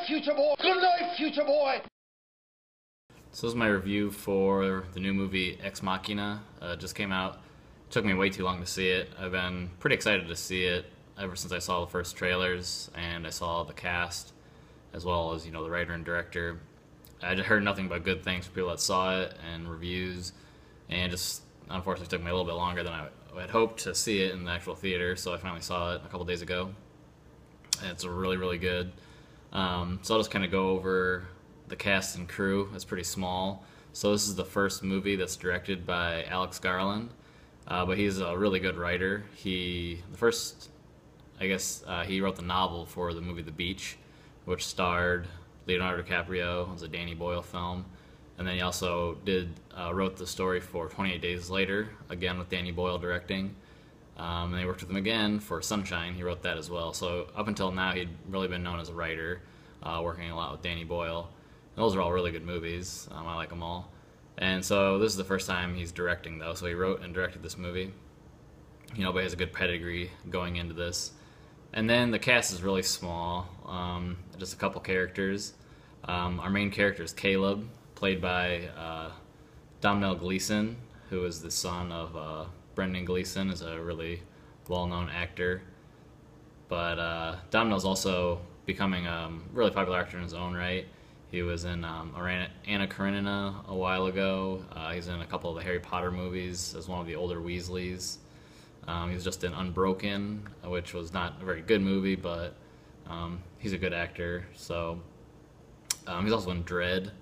night, future boy. Good night, future boy. So this is my review for the new movie Ex Machina. It just came out. It took me way too long to see it. I've been pretty excited to see it ever since I saw the first trailers and I saw the cast, as well as, the writer and director. I just heard nothing but good things from people that saw it and reviews, and just unfortunately took me a little bit longer than I had hoped to see it in the actual theater, so I finally saw it a couple days ago. And it's really, really good. So I'll just kind of go over the cast and crew. It's pretty small. So this is the first movie that's directed by Alex Garland, but he's a really good writer. He wrote the novel for the movie The Beach, which starred Leonardo DiCaprio. It was a Danny Boyle film. And then he also wrote the story for 28 Days Later, again with Danny Boyle directing. And they worked with him again for Sunshine. He wrote that as well. So up until now, he'd really been known as a writer, working a lot with Danny Boyle. And those are all really good movies. I like them all. And so this is the first time he's directing, though. So he wrote and directed this movie. But he has a good pedigree going into this. And then the cast is really small. Just a couple characters. Our main character is Caleb, played by Domhnall Gleeson, who is the son of Brendan Gleeson, is a really well-known actor. But Domhnall's also becoming a really popular actor in his own right. He was in Anna Karenina a while ago. He's in a couple of the Harry Potter movies as one of the older Weasleys. He was just in Unbroken, which was not a very good movie, but he's a good actor. So he's also in Dread,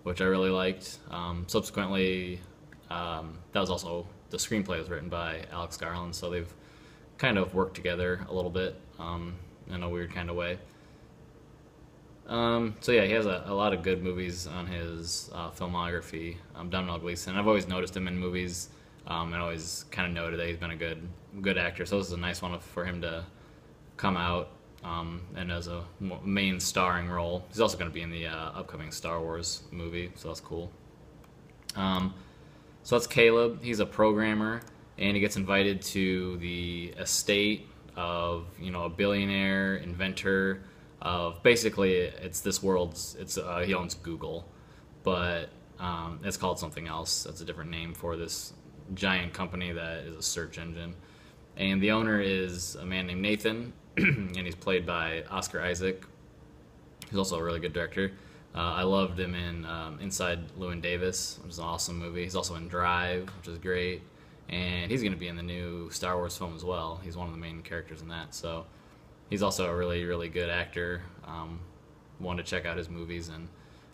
which I really liked. Subsequently, that was also, the screenplay was written by Alex Garland, so they've kind of worked together a little bit in a weird kind of way. So yeah, he has a lot of good movies on his filmography. Domhnall Gleeson, I've always noticed him in movies, and always kind of noted that he's been a good actor. So this is a nice one for him to come out and as a main starring role. He's also going to be in the upcoming Star Wars movie, so that's cool. So that's Caleb. He's a programmer, and he gets invited to the estate of a billionaire inventor. Basically, it's this world's. He owns Google, but it's called something else. That's a different name for this giant company that is a search engine. And the owner is a man named Nathan, and he's played by Oscar Isaac. He's also a really good director. I loved him in Inside Llewyn Davis, which is an awesome movie. He's also in Drive, which is great. And he's going to be in the new Star Wars film as well. He's one of the main characters in that. So he's also a really, really good actor. One to check out his movies, and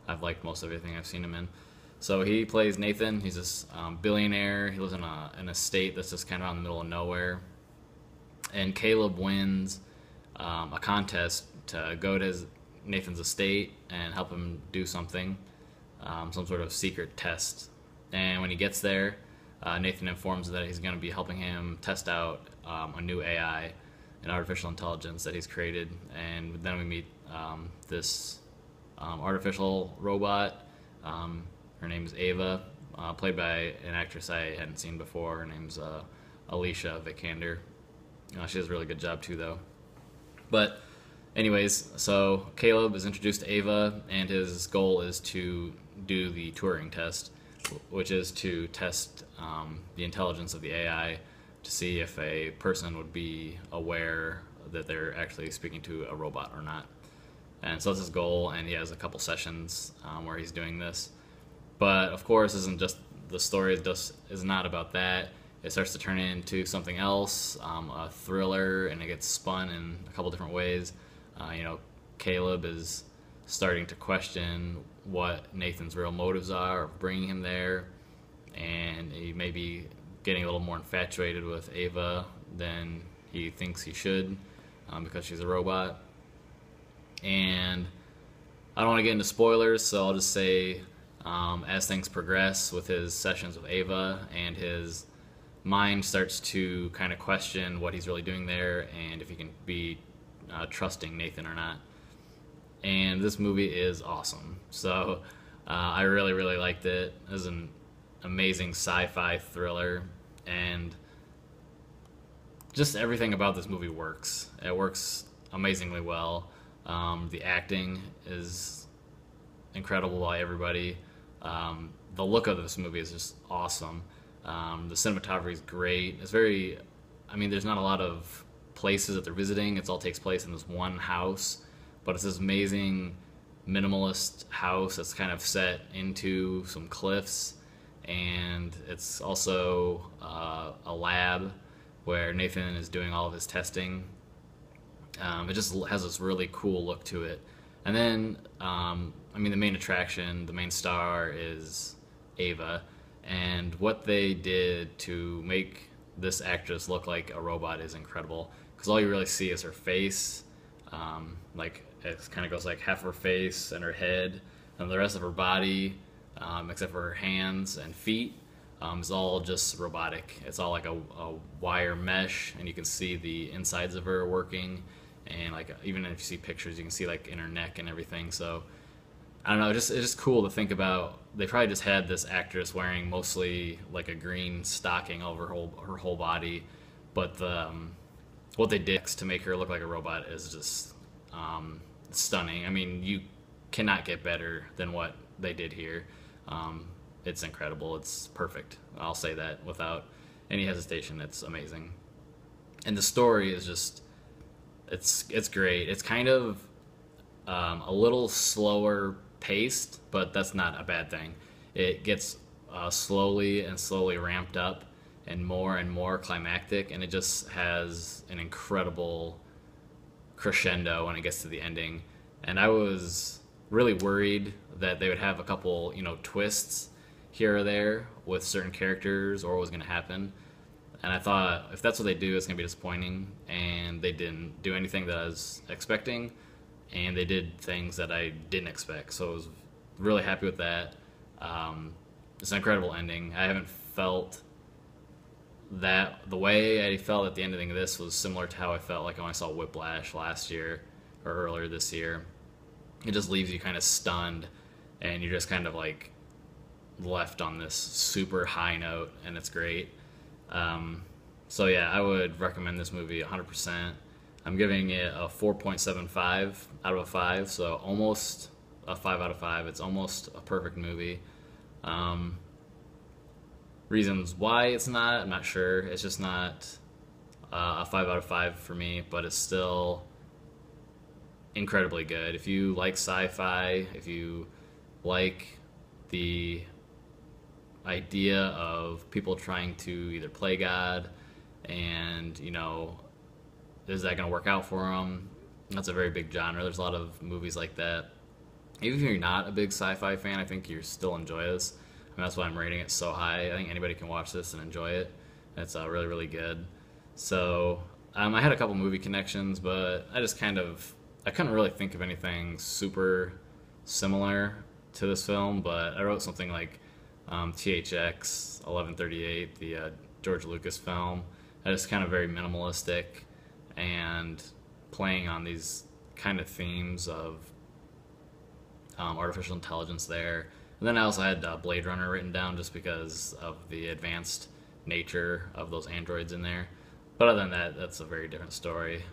I've liked most of everything I've seen him in. So he plays Nathan. He's this billionaire. He lives in an estate that's just kind of out in the middle of nowhere. And Caleb wins a contest to go to Nathan's estate and help him do something, some sort of secret test. And when he gets there, Nathan informs that he's going to be helping him test out a new AI, an artificial intelligence that he's created. And then we meet this artificial robot. Her name is Ava, played by an actress I hadn't seen before. Her name's Alicia Vikander. She does a really good job too, though. But anyways, so Caleb is introduced to Ava, and his goal is to do the Turing test, which is to test the intelligence of the AI to see if a person would be aware that they're actually speaking to a robot or not. And so that's his goal, and he has a couple sessions where he's doing this. But of course, the story is not about that. It starts to turn into something else, a thriller, and it gets spun in a couple different ways. Caleb is starting to question what Nathan's real motives are of bringing him there, and he may be getting a little more infatuated with Ava than he thinks he should because she's a robot. And I don't want to get into spoilers, so I'll just say as things progress with his sessions with Ava, and his mind starts to kind of question what he's really doing there and if he can be trusting Nathan or not. And this movie is awesome. So I really, really liked it. It was an amazing sci-fi thriller, and just everything about this movie works. It works amazingly well. The acting is incredible by everybody. The look of this movie is just awesome. The cinematography is great. It's very, I mean, there's not a lot of places that they're visiting. It all takes place in this one house, but it's this amazing minimalist house that's kind of set into some cliffs, and it's also a lab where Nathan is doing all of his testing. It just has this really cool look to it. And then, I mean, the main attraction, the main star is Ava, and what they did to make this actress look like a robot is incredible, because all you really see is her face. Like, it kind of goes like half her face and her head, and the rest of her body, except for her hands and feet, is all just robotic. It's all like a wire mesh, and you can see the insides of her working, and like even if you see pictures, you can see like in her neck and everything. So I don't know, it's just cool to think about. They probably just had this actress wearing mostly like a green stocking over her whole body, but what they did to make her look like a robot is just stunning. I mean, you cannot get better than what they did here. It's incredible. It's perfect. I'll say that without any hesitation. It's amazing, and the story is just it's great. It's kind of a little slower paced, but that's not a bad thing. It gets slowly and slowly ramped up and more climactic, and it just has an incredible crescendo when it gets to the ending. And I was really worried that they would have a couple, twists here or there with certain characters, or what was going to happen. And I thought, if that's what they do, it's going to be disappointing. And they didn't do anything that I was expecting, and they did things that I didn't expect. So I was really happy with that. It's an incredible ending. I haven't felt that the way I felt at the ending of this was similar to how I felt like when I saw Whiplash last year or earlier this year. It just leaves you kind of stunned, and you're just kind of like left on this super high note, and it's great. So yeah, I would recommend this movie 100%. I'm giving it a 4.75 out of a 5, so almost a 5 out of 5. It's almost a perfect movie. Reasons why it's not, I'm not sure. It's just not a 5 out of 5 for me, but it's still incredibly good. If you like sci-fi, if you like the idea of people trying to either play God, and is that going to work out for them? That's a very big genre. There's a lot of movies like that. Even if you're not a big sci-fi fan, I think you still enjoy this. I mean, that's why I'm rating it so high. I think anybody can watch this and enjoy it. It's really, really good. So I had a couple movie connections, but I couldn't really think of anything super similar to this film, but I wrote something like THX 1138, the George Lucas film. That is kind of very minimalistic and playing on these kind of themes of artificial intelligence there. And then I also had Blade Runner written down just because of the advanced nature of those androids in there. But other than that, that's a very different story.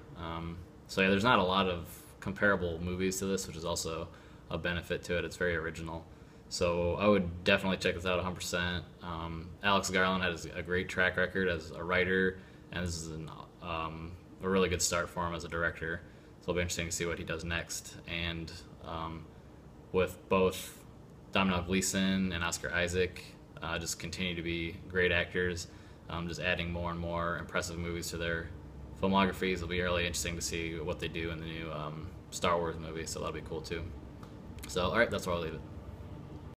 So yeah, there's not a lot of comparable movies to this, which is also a benefit to it. It's very original. So I would definitely check this out 100%. Alex Garland has a great track record as a writer, and this is a really good start for him as a director. So it'll be interesting to see what he does next. And with both Domhnall Gleeson and Oscar Isaac just continue to be great actors, just adding more and more impressive movies to their filmographies. It'll be really interesting to see what they do in the new Star Wars movie, so that'll be cool too. So, alright, that's where I'll leave it.